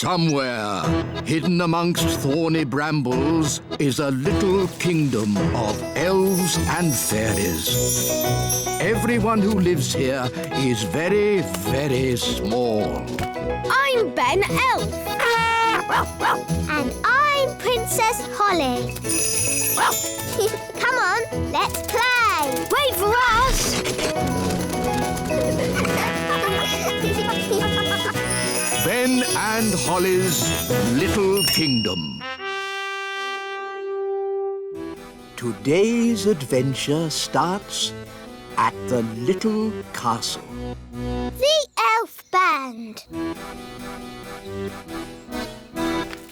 Somewhere, hidden amongst thorny brambles, is a little kingdom of elves and fairies. Everyone who lives here is very, very small. I'm Ben Elf. And I'm Princess Holly. Come on, let's play. Wait for us! Ben and Holly's Little Kingdom. Today's adventure starts at the little castle. The Elf Band.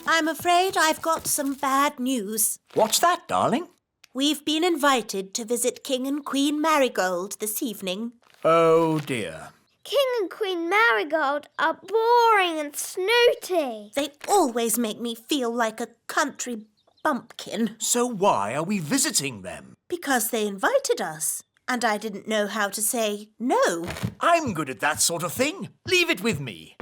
I'm afraid I've got some bad news. What's that, darling? We've been invited to visit King and Queen Marigold this evening. Oh, dear. King and Queen Marigold are boring and snooty. They always make me feel like a country bumpkin. So why are we visiting them? Because they invited us, and I didn't know how to say no. I'm good at that sort of thing. Leave it with me.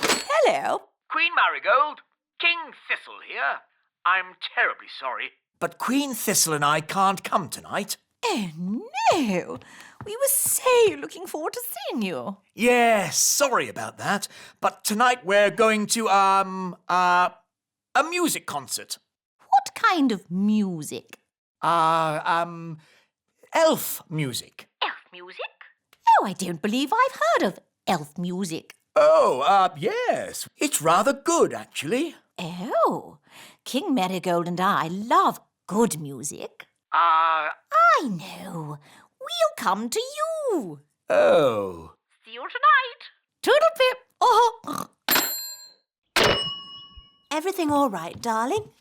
Hello. Queen Marigold, King Thistle here. I'm terribly sorry. But Queen Thistle and I can't come tonight. Oh, no. We were so looking forward to seeing you. Yes, sorry about that. But tonight we're going to, a music concert. What kind of music? Elf music. Elf music? Oh, I don't believe I've heard of elf music. Oh, yes. It's rather good, actually. Oh, King Marigold and I love good music. I know. We'll come to you. Oh. See you tonight. Toodle-pip. Oh. Everything all right, darling?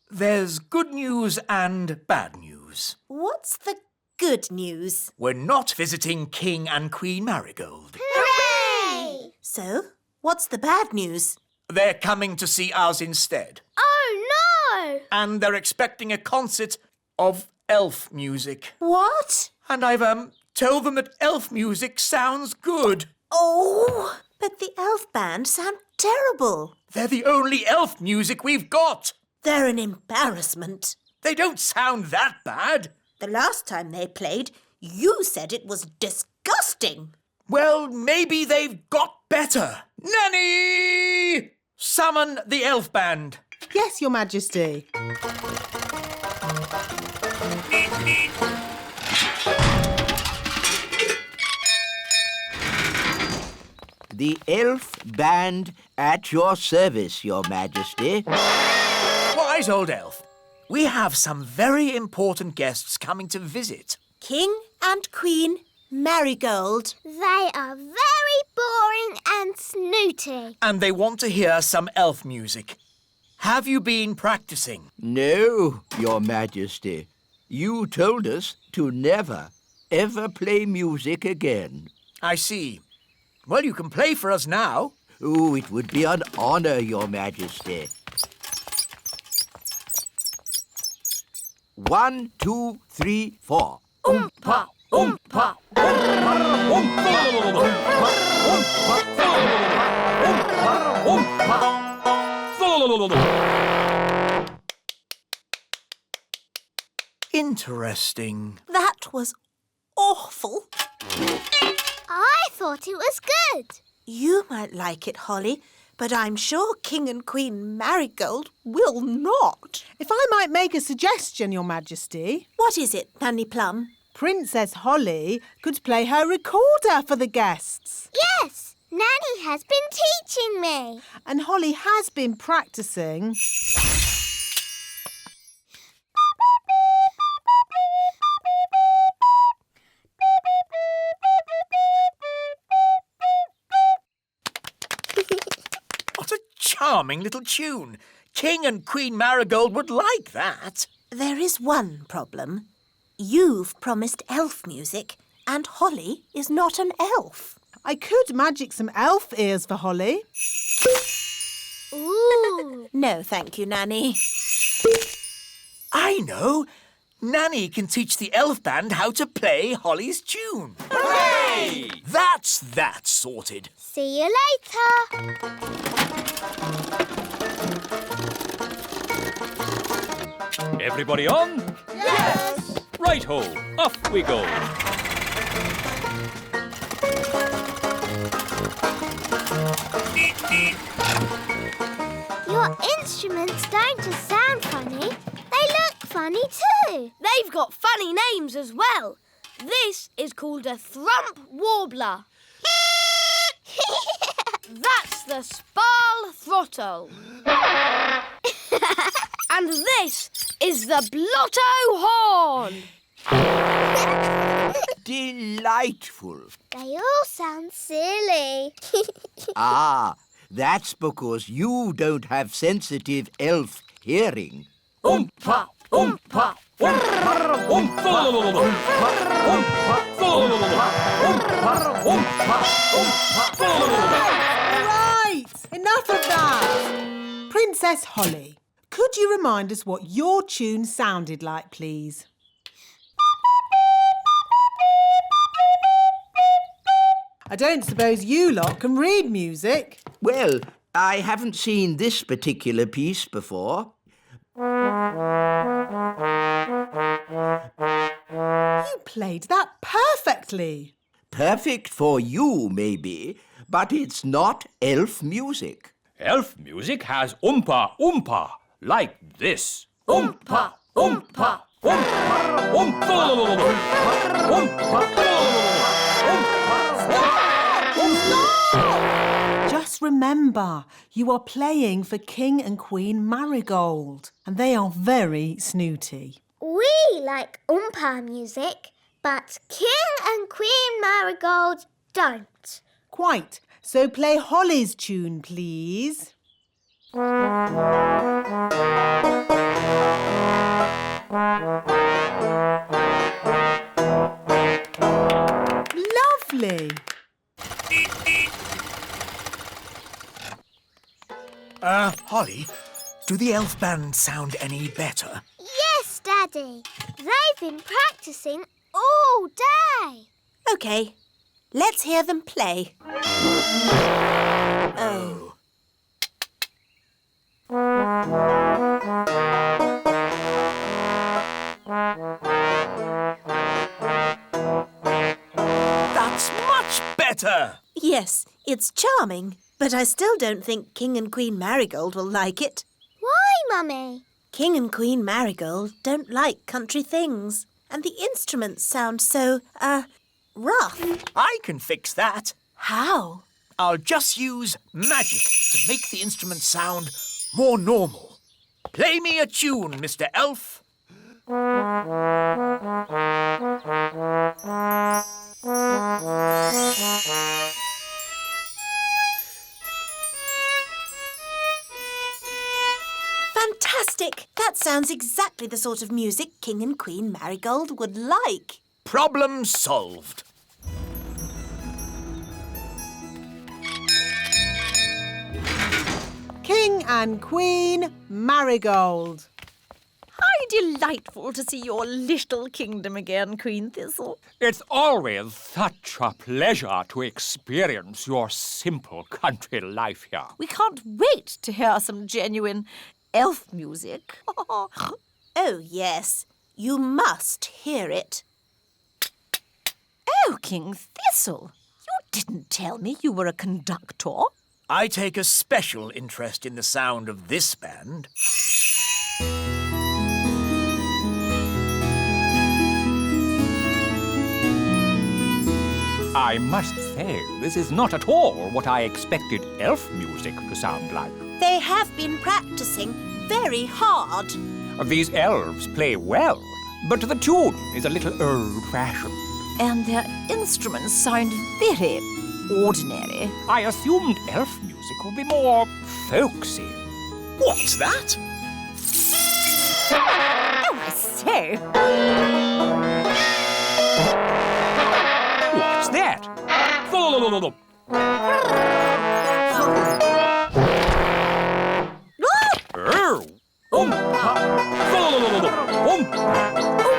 There's good news and bad news. What's the good news? We're not visiting King and Queen Marigold. Hooray! So, what's the bad news? They're coming to see us instead. Oh, no! And they're expecting a concert of elf music. What? And I've, told them that elf music sounds good. Oh, but the elf band sound terrible. They're the only elf music we've got. They're an embarrassment. They don't sound that bad. The last time they played, you said it was disgusting. Well, maybe they've got better. Nanny! Summon the elf band. Yes, Your Majesty. The elf band at your service, Your Majesty. Wise old elf. We have some very important guests coming to visit. King and Queen Marigold. They are very boring and snooty. And they want to hear some elf music. Have you been practicing? No, Your Majesty. You told us to never, ever play music again. I see. Well, you can play for us now. Oh, it would be an honour, Your Majesty. 1, 2, 3, 4. Oompa, oompa. Interesting. That was awful. I thought it was good. You might like it, Holly, but I'm sure King and Queen Marigold will not. If I might make a suggestion, Your Majesty, What is it, Nanny Plum? Princess Holly could play her recorder for the guests. Yes, Nanny has been teaching me. And Holly has been practising. What a charming little tune. King and Queen Marigold would like that. There is one problem. You've promised elf music, and Holly is not an elf. I could magic some elf ears for Holly. Ooh. No, thank you, Nanny. I know. Nanny can teach the elf band how to play Holly's tune. Hooray! That's that sorted. See you later. Everybody on? Yes. Right-ho, off we go. Your instruments don't just sound funny, they look funny too. They've got funny names as well. This is called a thrump warbler. That's the spal throttle. And this is the blotto horn. Delightful. They all sound silly. Ah, that's because you don't have sensitive elf hearing. Oompa, oompa, oompa, oompa, Right, enough of that. Princess Holly, could you remind us what your tune sounded like, please? I don't suppose you lot can read music. Well, I haven't seen this particular piece before. You played that perfectly. Perfect for you, maybe, but it's not elf music. Elf music has oompa, oompa, like this. Oompa, oompa, oompa, oompa, oompa. Just remember, you are playing for King and Queen Marigold, and they are very snooty. We like Oompa music, but King and Queen Marigold don't. Quite. So play Holly's tune, please. Lovely. Holly, do the elf band sound any better? Yes, Daddy. They've been practicing all day. OK, let's hear them play. Oh. That's much better! Yes, it's charming, but I still don't think King and Queen Marigold will like it. Why, Mummy? King and Queen Marigold don't like country things, and the instruments sound so, rough. I can fix that. How? I'll just use magic to make the instrument sound more normal. Play me a tune, Mr. Elf. Fantastic! That sounds exactly the sort of music King and Queen Marigold would like. Problem solved. King and Queen Marigold. How delightful to see your little kingdom again, Queen Thistle. It's always such a pleasure to experience your simple country life here. We can't wait to hear some genuine elf music. Oh, yes. You must hear it. Oh, King Thistle, you didn't tell me you were a conductor. I take a special interest in the sound of this band. I must say, this is not at all what I expected elf music to sound like. They have been practicing very hard. These elves play well, but the tune is a little old-fashioned. And their instruments sound very ordinary. I assumed elf music would be more folksy. What's that? Oh, I say. What's that? Oh!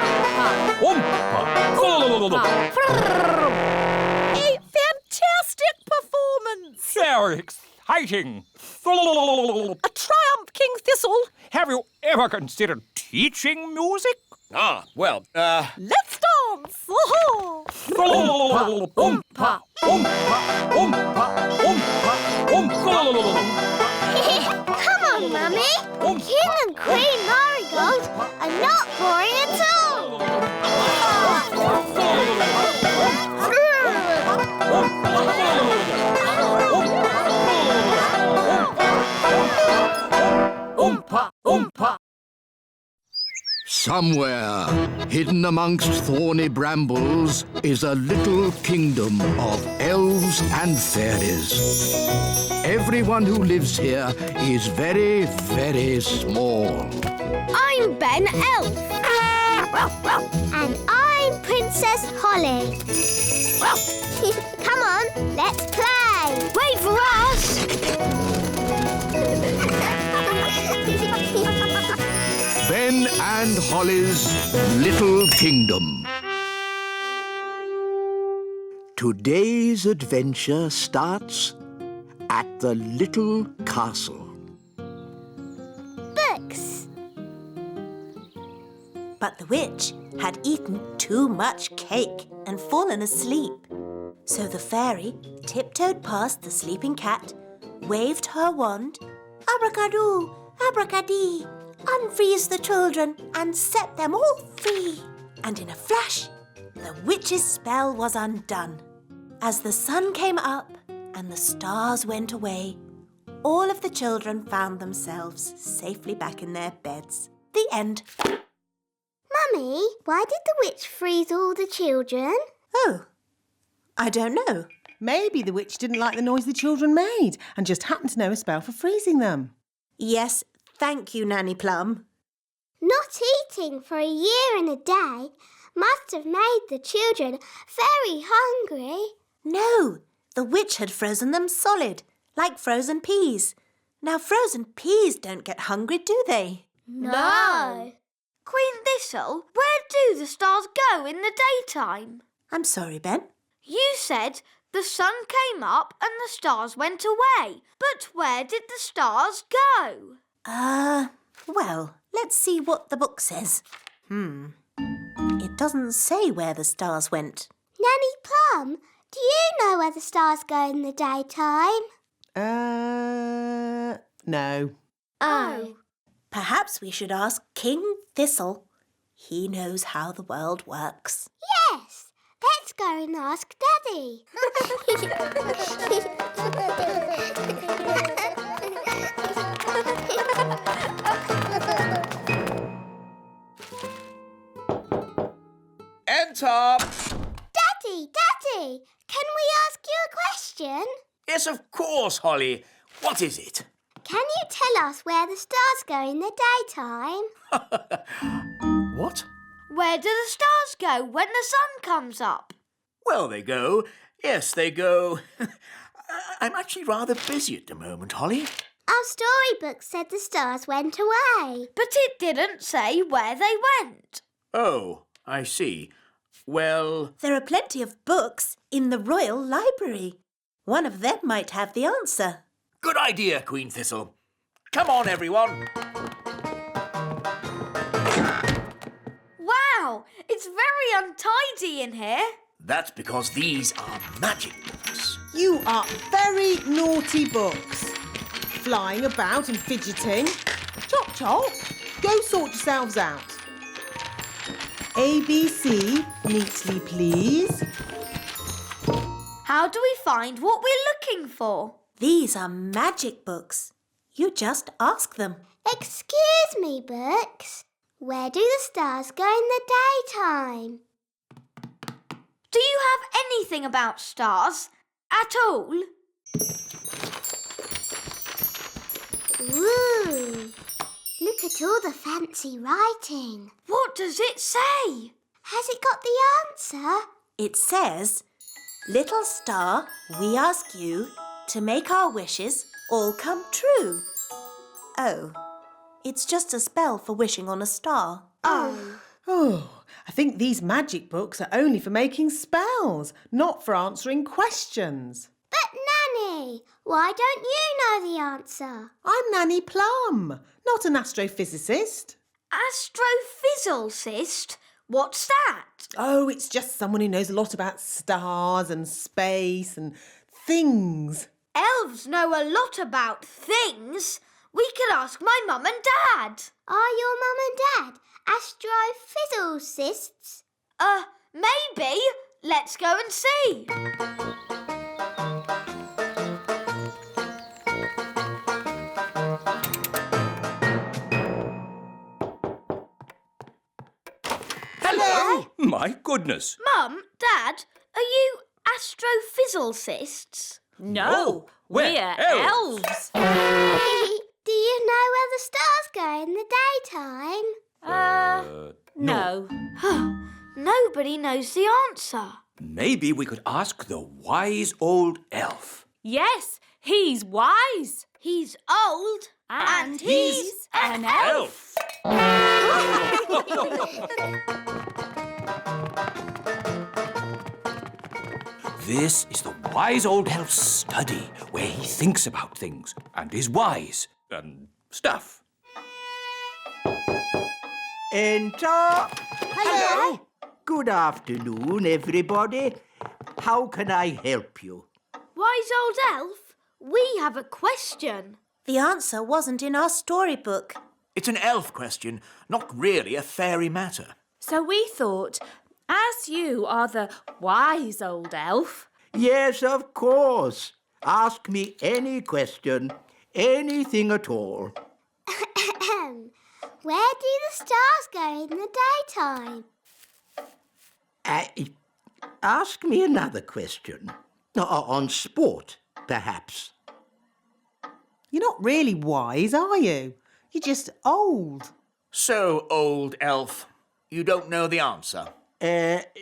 very exciting. A triumph, King Thistle. Have you ever considered teaching music? Well, Let's dance. Oh-ho. Oompa, oompa, oompa, oompa, oompa. Come on, Mummy. King and Queen Marigold are not boring at all. Oompa, oompa. Somewhere, hidden amongst thorny brambles, is a little kingdom of elves and fairies. Everyone who lives here is very, very small. I'm Ben Elf. And I'm Princess Holly. Come on, let's play. Wait for us. Ben and Holly's Little Kingdom. Today's adventure starts at the little castle. Books. But the witch had eaten too much cake and fallen asleep. So the fairy tiptoed past the sleeping cat, waved her wand, abracadoo, abracadee, unfreeze the children and set them all free. And in a flash, the witch's spell was undone. As the sun came up and the stars went away, all of the children found themselves safely back in their beds. The end. Mummy, why did the witch freeze all the children? Oh, I don't know. Maybe the witch didn't like the noise the children made and just happened to know a spell for freezing them. Yes, thank you, Nanny Plum. Not eating for a year and a day must have made the children very hungry. No, the witch had frozen them solid, like frozen peas. Now, frozen peas don't get hungry, do they? No. Queen Thistle, where do the stars go in the daytime? I'm sorry, Ben. You said the sun came up and the stars went away. But where did the stars go? Well, let's see what the book says. It doesn't say where the stars went. Nanny Plum, do you know where the stars go in the daytime? No. Oh. Perhaps we should ask King Thistle. He knows how the world works. Yes, let's go and ask Daddy. enter. Daddy, can we ask you a question? Yes, of course, Holly. What is it? Can you tell us where the stars go in the daytime? What? Where do the stars go when the sun comes up? Well, they go. Yes, they go. I'm actually rather busy at the moment, Holly. Our storybook said the stars went away. But it didn't say where they went. Oh, I see. Well... There are plenty of books in the Royal Library. One of them might have the answer. Good idea, Queen Thistle. Come on, everyone. Wow, it's very untidy in here. That's because these are magic books. You are very naughty books. Flying about and fidgeting. Chop, chop. Go sort yourselves out. ABC, neatly please. How do we find what we're looking for? These are magic books. You just ask them. Excuse me, books. Where do the stars go in the daytime? Do you have anything about stars at all? Ooh, look at all the fancy writing. What does it say? Has it got the answer? It says, "Little star, we ask you to make our wishes all come true." Oh, it's just a spell for wishing on a star. Oh, I think these magic books are only for making spells, not for answering questions. But Nanny, Nanny. Why don't you know the answer? I'm Nanny Plum, not an astrophysicist. Astrophysicist? What's that? Oh, it's just someone who knows a lot about stars and space and things. Elves know a lot about things. We could ask my mum and dad. Are your mum and dad astrophysicists? Maybe. Let's go and see. Hello! My goodness. Mum, Dad, are you astrophysicists? No, we're elves. Do you know where the stars go in the daytime? No. Nobody knows the answer. Maybe we could ask the wise old elf. Yes, he's wise. He's old. And he's an elf. This is the wise old elf's study, where he thinks about things and is wise and stuff. Enter. Hello. Good afternoon, everybody. How can I help you? Wise old elf, we have a question. The answer wasn't in our storybook. It's an elf question, not really a fairy matter. So we thought, as you are the wise old elf... Yes, of course. Ask me any question, anything at all. Where do the stars go in the daytime? Ask me another question. On sport, perhaps. You're not really wise, are you? You're just old. So, old elf, you don't know the answer?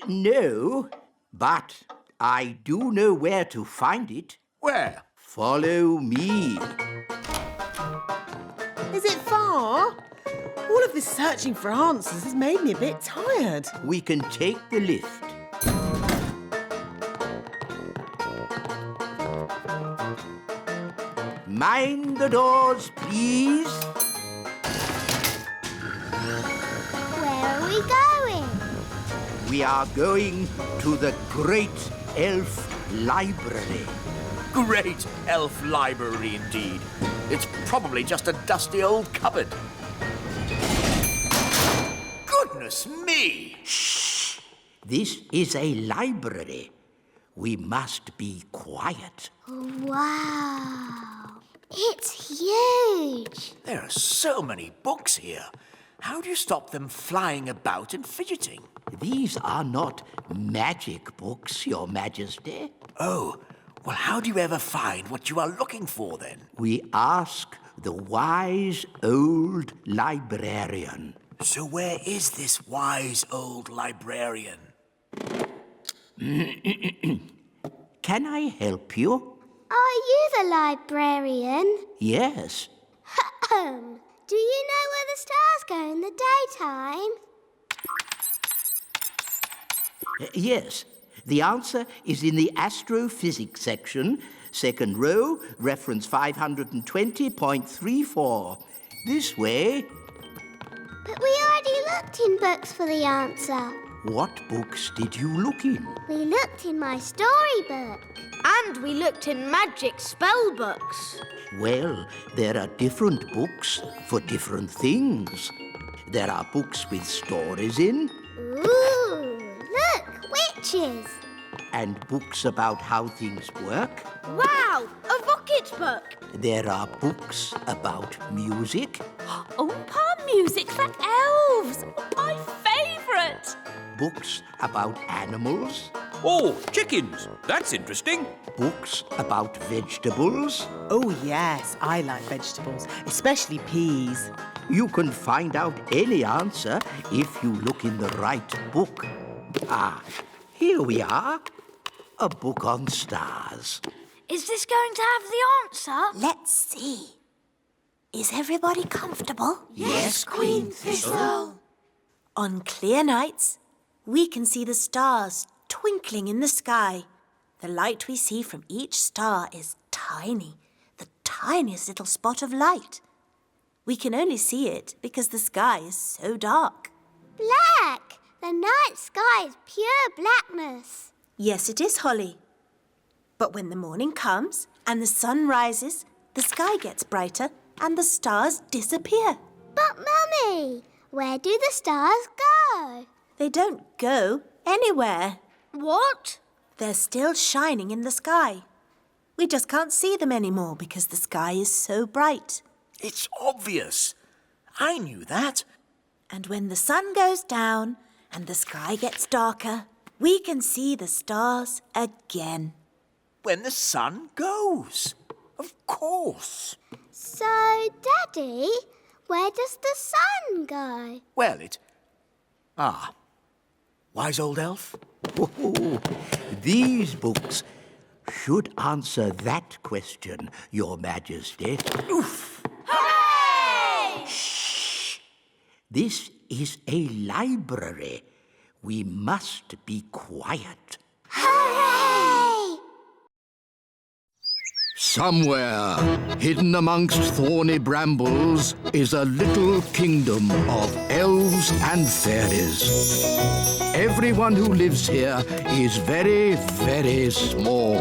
No, but I do know where to find it. Where? Follow me. Is it far? All of this searching for answers has made me a bit tired. We can take the lift. Mind the doors, please. Where are we going? We are going to the Great Elf Library. Great elf library indeed. It's probably just a dusty old cupboard. Goodness me! Shh! This is a library. We must be quiet. Wow. It's huge. There are so many books here. How do you stop them flying about and fidgeting? These are not magic books, Your Majesty. Oh, well, how do you ever find what you are looking for, then? We ask the wise old librarian. So where is this wise old librarian? Can I help you? Are you the librarian? Yes. Do you know where the stars go in the daytime? Yes. The answer is in the astrophysics section, second row, reference 520.34. This way. But we already looked in books for the answer. What books did you look in? We looked in my storybook. And we looked in magic spell books. Well, there are different books for different things. There are books with stories in. Ooh, look, witches. And books about how things work. Wow, a rocket book. There are books about music. Oompa music for elves! My favourite! Books about animals. Oh, chickens. That's interesting. Books about vegetables. Oh, yes, I like vegetables, especially peas. You can find out any answer if you look in the right book. Ah, here we are. A book on stars. Is this going to have the answer? Let's see. Is everybody comfortable? Yes, Queen Thistle. On clear nights, we can see the stars twinkling in the sky. The light we see from each star is tiny, the tiniest little spot of light. We can only see it because the sky is so dark. Black! The night sky is pure blackness. Yes, it is, Holly. But when the morning comes and the sun rises, the sky gets brighter and the stars disappear. But, Mummy, where do the stars go? They don't go anywhere. What? They're still shining in the sky. We just can't see them anymore because the sky is so bright. It's obvious. I knew that. And when the sun goes down and the sky gets darker, we can see the stars again. When the sun goes. Of course. So, Daddy, where does the sun go? Well, wise old elf? Oh, these books should answer that question, Your Majesty. Oof! Hooray! Shh! This is a library. We must be quiet. Hooray! Somewhere, hidden amongst thorny brambles, is a little kingdom of elves and fairies. Everyone who lives here is very, very small.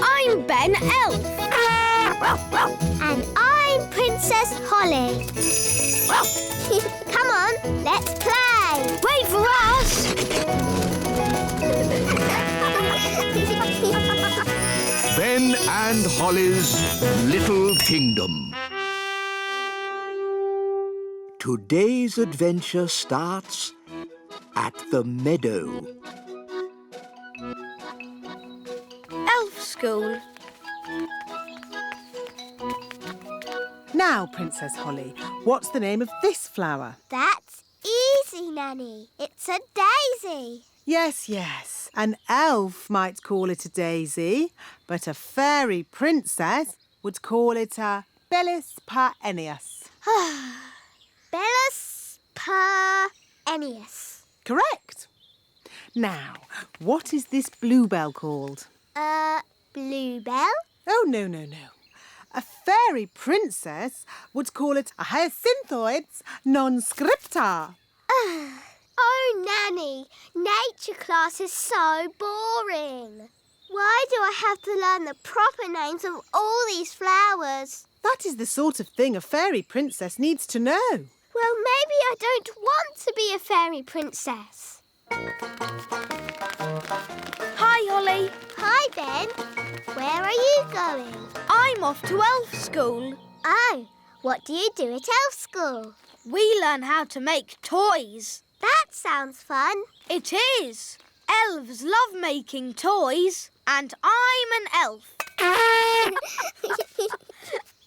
I'm Ben Elf. And I'm Princess Holly. Come on, let's play. Wait for us. Ben and Holly's Little Kingdom. Today's adventure starts at the meadow. Elf school. Now, Princess Holly, what's the name of this flower? That's easy, Nanny. It's a daisy. Yes, yes. An elf might call it a daisy, but a fairy princess would call it a Bellis perennius. Bellis perennius. Correct. Now, what is this bluebell called? Bluebell? Oh, no, no, no. A fairy princess would call it a hyacinthoids non scripta. Oh, Nanny, nature class is so boring. Why do I have to learn the proper names of all these flowers? That is the sort of thing a fairy princess needs to know. Well, maybe I don't want to be a fairy princess. Hi, Holly. Hi, Ben. Where are you going? I'm off to elf school. Oh, what do you do at elf school? We learn how to make toys. That sounds fun. It is. Elves love making toys, and I'm an elf.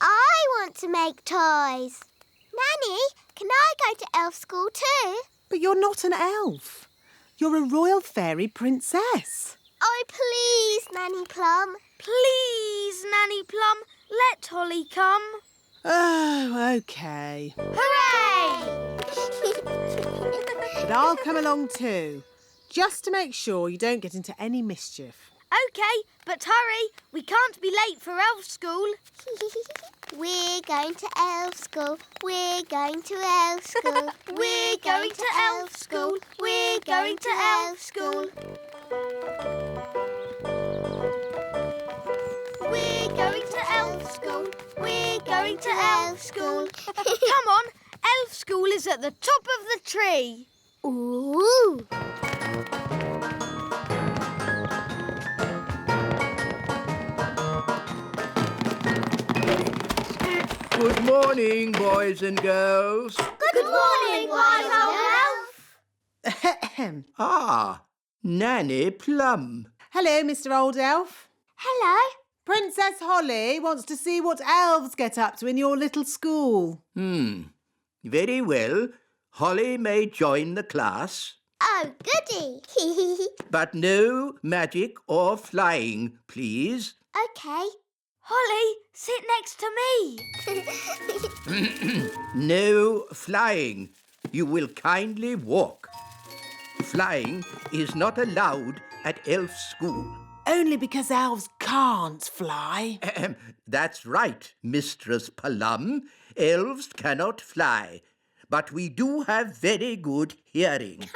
I want to make toys. Nanny, can I go to elf school too? But you're not an elf. You're a royal fairy princess. Oh, please, Nanny Plum. Please, Nanny Plum, let Holly come. Oh, OK. Hooray! But I'll come along too, just to make sure you don't get into any mischief. OK, but hurry. We can't be late for elf school. We're going to elf school. We're going to elf school. We're going to elf school. We're going to elf school. We're going to elf school. We're going to elf school. Come on, elf school is at the top of the tree. Ooh! Good morning, boys and girls. Good morning, wise old elf. Ah, Nanny Plum. Hello, Mr. Old Elf. Hello. Princess Holly wants to see what elves get up to in your little school. Very well. Holly may join the class, Oh, goody. but no magic or flying, please. OK. Holly, sit next to me. No flying. You will kindly walk. Flying is not allowed at elf school. Only because elves can't fly. That's right, Mistress Plum. Elves cannot fly, but we do have very good hearing.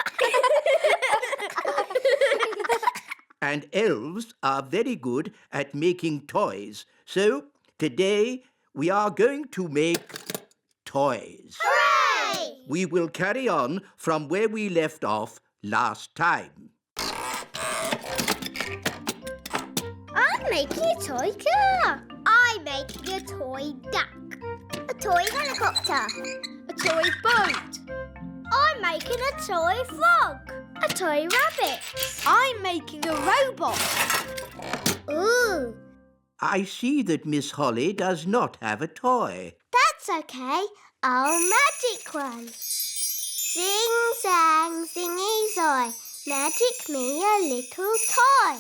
And elves are very good at making toys. So today we are going to make toys. Hooray! We will carry on from where we left off last time. I'm making a toy car. I'm making a toy duck. A toy helicopter. A toy boat. I'm making a toy frog. A toy rabbit. I'm making a robot. Ooh, I see that Miss Holly does not have a toy. that's okay. I'll magic one. Zing, zang, zingy, zoy. Magic me a little toy.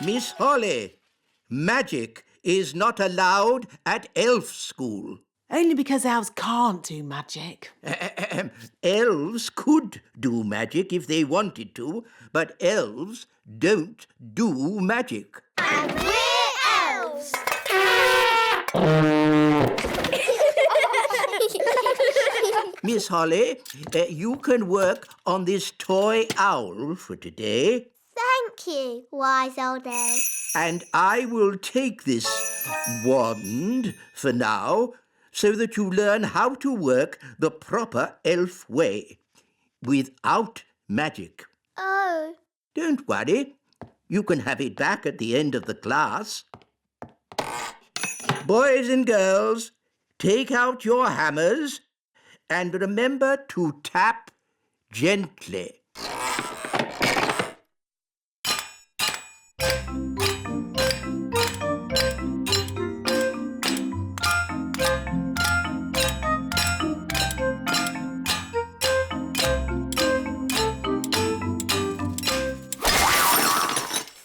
Miss Holly, magic is not allowed at elf school. Only because elves can't do magic. Elves could do magic if they wanted to, but elves don't do magic. And we're elves. Miss Holly, you can work on this toy owl for today, Thank you, wise old elf. and I will take this wand for now so that you learn how to work the proper elf way, without magic. Oh, Don't worry, you can have it back at the end of the class. Boys and girls, take out your hammers and remember to tap gently.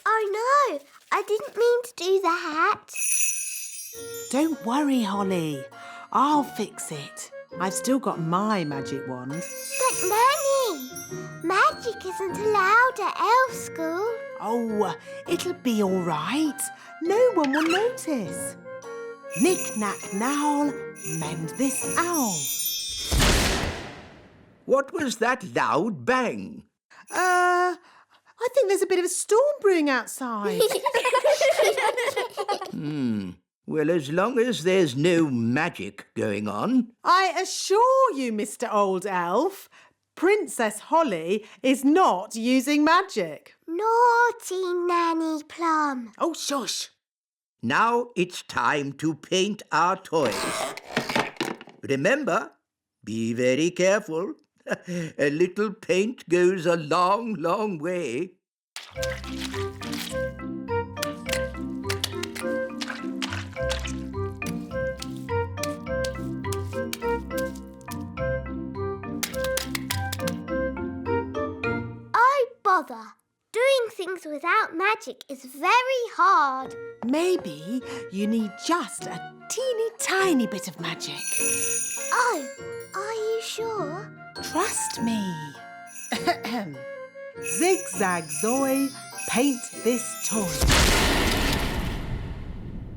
oh no, I didn't mean to do that. Don't worry, Holly. I'll fix it. I've still got my magic wand. But Nanny, magic isn't allowed at elf school. Oh, it'll be all right. No one will notice. Knick-knack now, mend this owl. What was that loud bang? I think there's a bit of a storm brewing outside. Well, as long as there's no magic going on. I assure you, Mr. Old Elf, Princess Holly is not using magic. Naughty Nanny Plum. Oh, shush. Now it's time to paint our toys. Remember, be very careful. A little paint goes a long, long way. Oh, bother. Doing things without magic is very hard. Maybe you need just a teeny tiny bit of magic. Oh, are you sure? Trust me. Zigzag Zoe, paint this toy.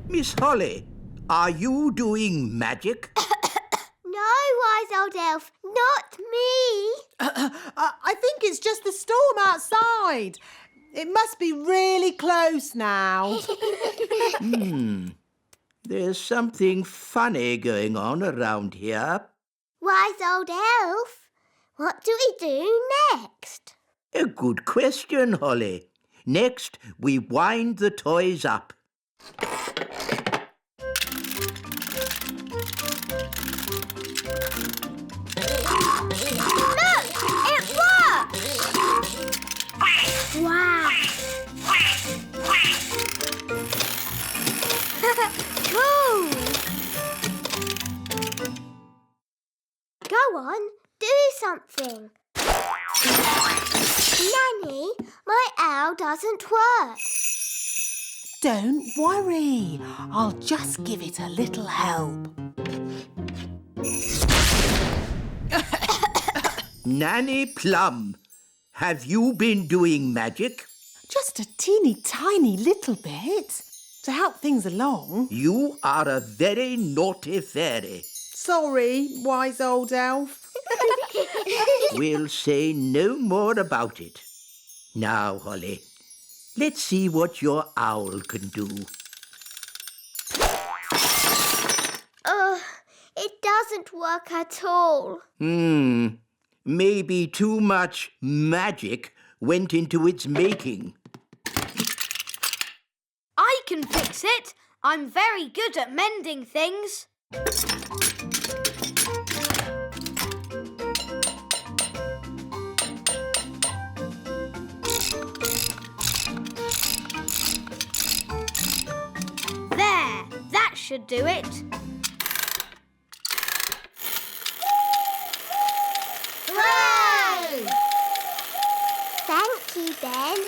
Miss Holly, are you doing magic? No, wise old elf, not me. I think it's just the storm outside. It must be really close now. There's something funny going on around here. Wise old elf, what do we do next? A good question, Holly. Next, we wind the toys up. Look, it worked! Wow! Cool! Go on, do something. Nanny, my owl doesn't work. Don't worry. I'll just give it a little help. Nanny Plum, have you been doing magic? Just a teeny tiny little bit to help things along. You are a very naughty fairy. Sorry, wise old elf. We'll say no more about it. Now, Holly, let's see what your owl can do. It doesn't work at all. Maybe too much magic went into its making. I can fix it. I'm very good at mending things. There, that should do it. Hooray! Thank you, Ben.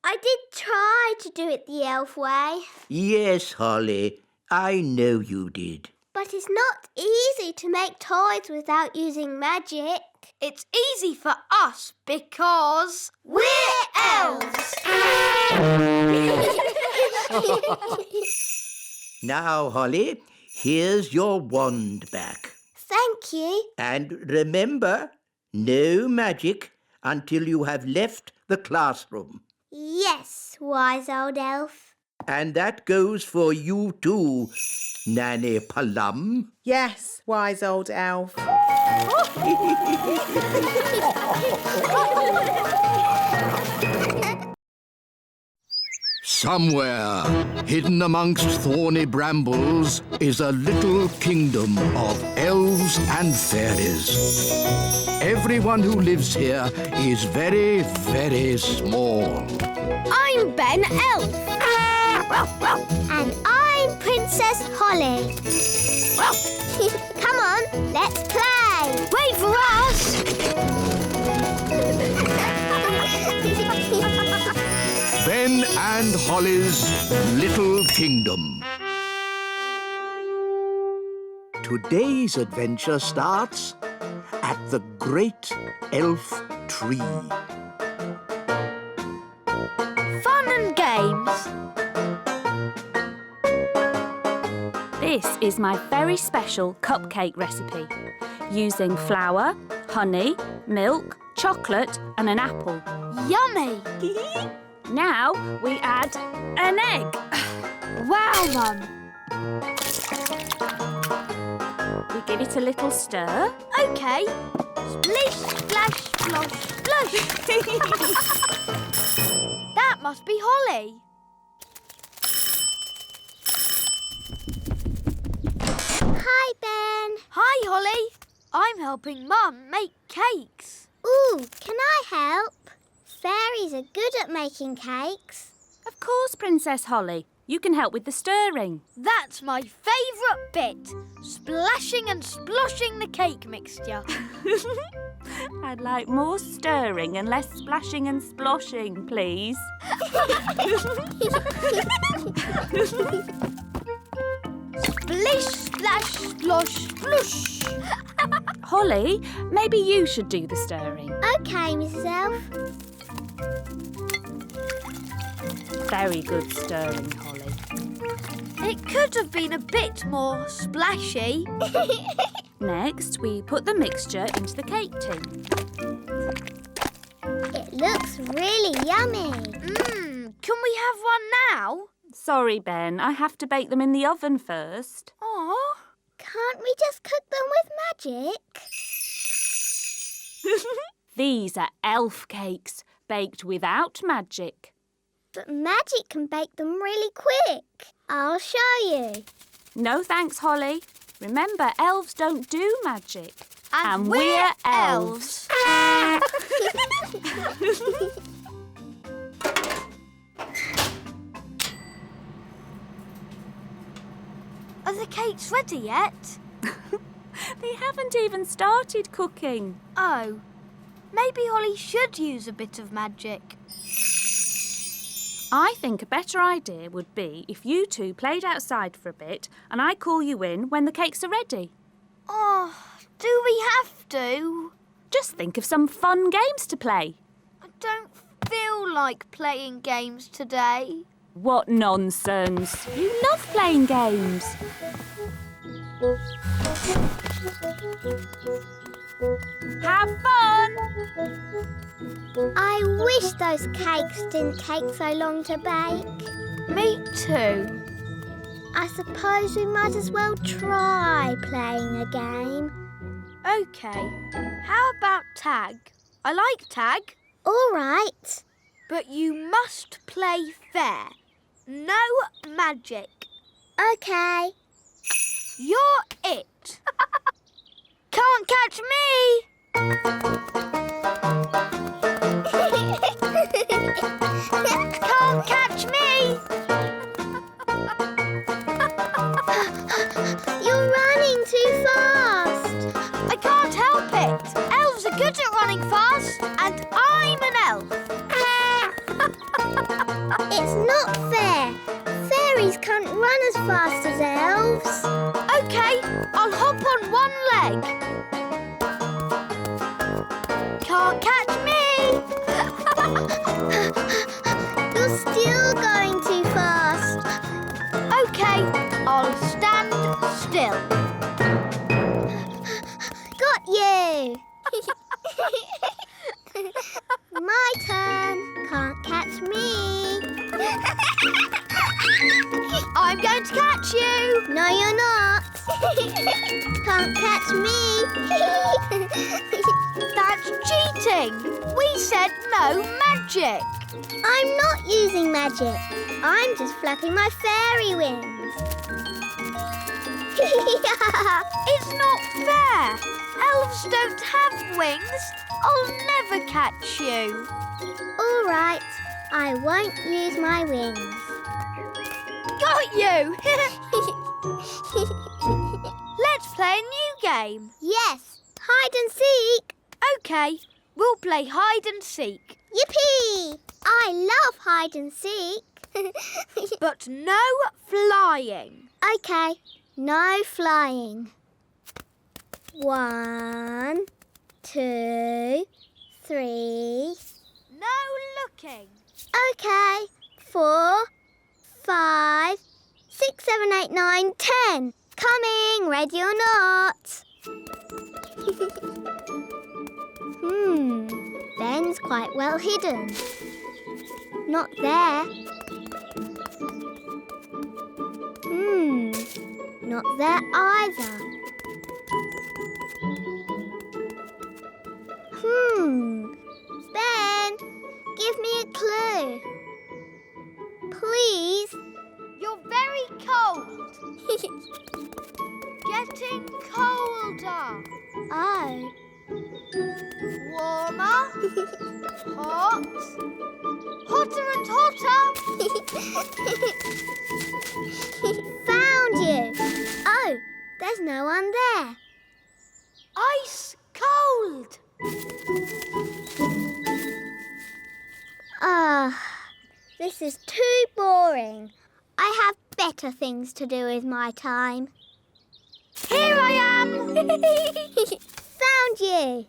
I did try to do it the elf way. Yes, Holly, I know you did. But it's not easy to make toys without using magic. It's easy for us because We're elves! Now, Holly, here's your wand back. Thank you. And remember, no magic until you have left the classroom. Yes, wise old elf. And that goes for you too, Nanny Plum. Yes, wise old elf. Somewhere, hidden amongst thorny brambles, is a little kingdom of elves and fairies. Everyone who lives here is very, very small. I'm Ben Elf. And I'm Princess Holly. Come on, let's play. Wait for us. Ben and Holly's Little Kingdom. Today's adventure starts at the Great Elf Tree. Fun and games. This is my very special cupcake recipe, using flour, honey, milk, chocolate and an apple. Yummy. Now we add an egg. Wow, Mum. We give it a little stir. OK. Splish, splash, splosh, splosh. That must be Holly. Hi, Ben. Hi, Holly. I'm helping Mum make cakes. Ooh, can I help? Fairies are good at making cakes. Of course, Princess Holly. You can help with the stirring. That's my favourite bit. Splashing and sploshing the cake mixture. I'd like more stirring and less splashing and sploshing, please. Splish, splash, splosh, splush. Holly, maybe you should do the stirring. OK, Mrs Elf. Very good stirring, Holly. It could have been a bit more splashy. Next, we put the mixture into the cake tin. It looks really yummy. Can we have one now? Sorry, Ben, I have to bake them in the oven first. Aw. Can't we just cook them with magic? These are elf cakes, baked without magic. But magic can bake them really quick. I'll show you. No thanks, Holly. Remember, elves don't do magic. And we're elves. Are the cakes ready yet? They haven't even started cooking. Oh, maybe Holly should use a bit of magic. I think a better idea would be if you two played outside for a bit and I call you in when the cakes are ready. Oh, do we have to? Just think of some fun games to play. I don't feel like playing games today. What nonsense. You love playing games. Have fun! I wish those cakes didn't take so long to bake. Me too. I suppose we might as well try playing a game. OK. How about tag? I like tag. All right. But you must play fair. No magic. OK. You're it. Can't catch me! Can't catch me! You're running too fast. I can't help it. Elves are good at running fast, and I'm an elf. It's not fair. Fairies can't run as fast as elves. OK, I'll hop on one leg. Can't catch me! You're still going too fast. OK, I'll stand still. Got you. My turn. Can't catch me. I'm going to catch you. No, you're not. Can't catch me. That's cheating. We said no magic. I'm not using magic. I'm just flapping my fairy wings. It's not fair. Elves don't have wings. I'll never catch you. All right. I won't use my wings. Got you! Let's play a new game. Yes, hide and seek. OK, we'll play hide and seek. Yippee! I love hide and seek. But no flying. OK, no flying. 1, 2, 3. No looking. OK, 4, 5, 6, 7, 8, 9, 10. Coming, ready or not. Ben's quite well hidden. Not there. Not there either. Ben, give me a clue. Please. You're very cold. Getting colder. Oh. Warmer. Hot. Hotter and hotter. Found you. Oh, there's no one there. Ice cold. This is too boring. I have better things to do with my time. Here I am. Found you.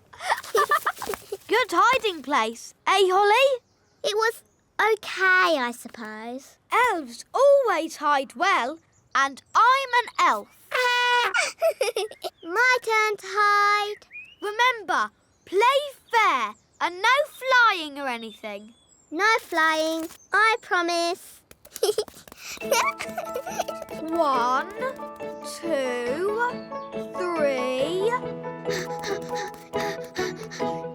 Good hiding place, eh, Holly? It was okay, I suppose. Elves always hide well, and I'm an elf. My turn to hide. Remember, play fair and no flying or anything. No flying, I promise. 1, 2, 3.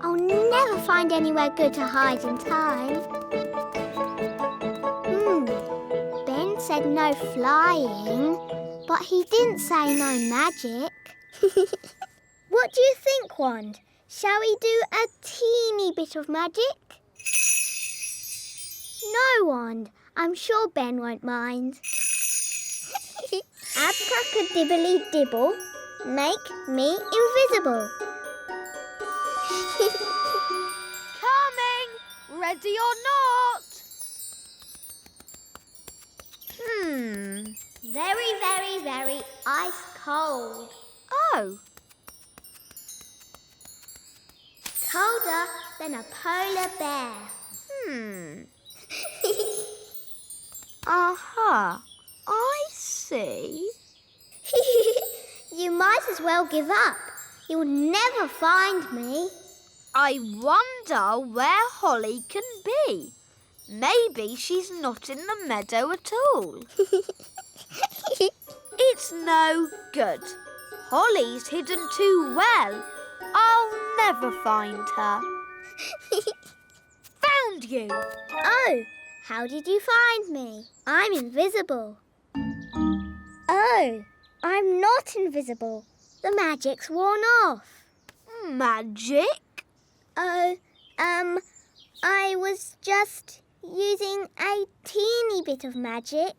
I'll never find anywhere good to hide in time. Ben said no flying, but he didn't say no magic. What do you think, Wand? Shall we do a teeny bit of magic? No, Wand. I'm sure Ben won't mind. Abracadibbly-dibble, make me invisible. Coming, ready or not. Very, very, very ice cold. Oh. Colder than a polar bear. Aha. I see. You might as well give up. You'll never find me. I wonder where Holly can be. Maybe she's not in the meadow at all. It's no good. Holly's hidden too well. I'll never find her. Found you! Oh, how did you find me? I'm invisible. Oh, I'm not invisible. The magic's worn off. Magic? Oh, I was just using a teeny bit of magic.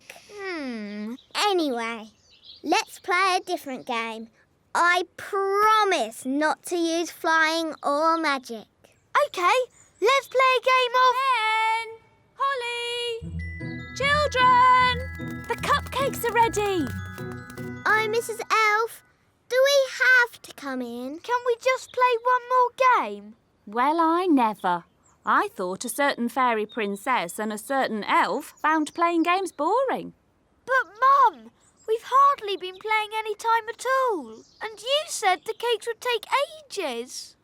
Anyway, let's play a different game. I promise not to use flying or magic. OK, let's play a game of... Ben! Holly! Children! The cupcakes are ready. Oh, Mrs. Elf, do we have to come in? Can we just play one more game? Well, I never. I thought a certain fairy princess and a certain elf found playing games boring. But, Mum, we've hardly been playing any time at all. And you said the cakes would take ages.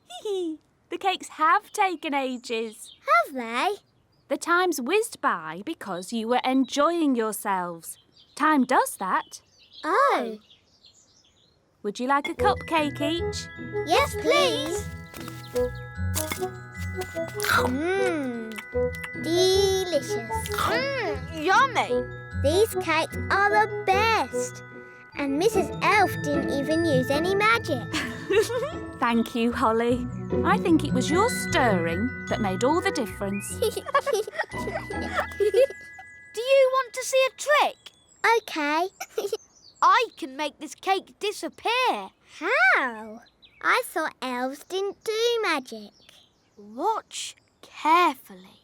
The cakes have taken ages. Have they? The time's whizzed by because you were enjoying yourselves. Time does that. Oh. Would you like a cupcake each? Yes, please. Delicious. Yummy. These cakes are the best. And Mrs. Elf didn't even use any magic. Thank you, Holly. I think it was your stirring that made all the difference. Do you want to see a trick? OK. I can make this cake disappear. How? I thought elves didn't do magic. Watch carefully.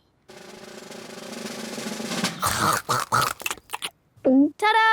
Ta-da!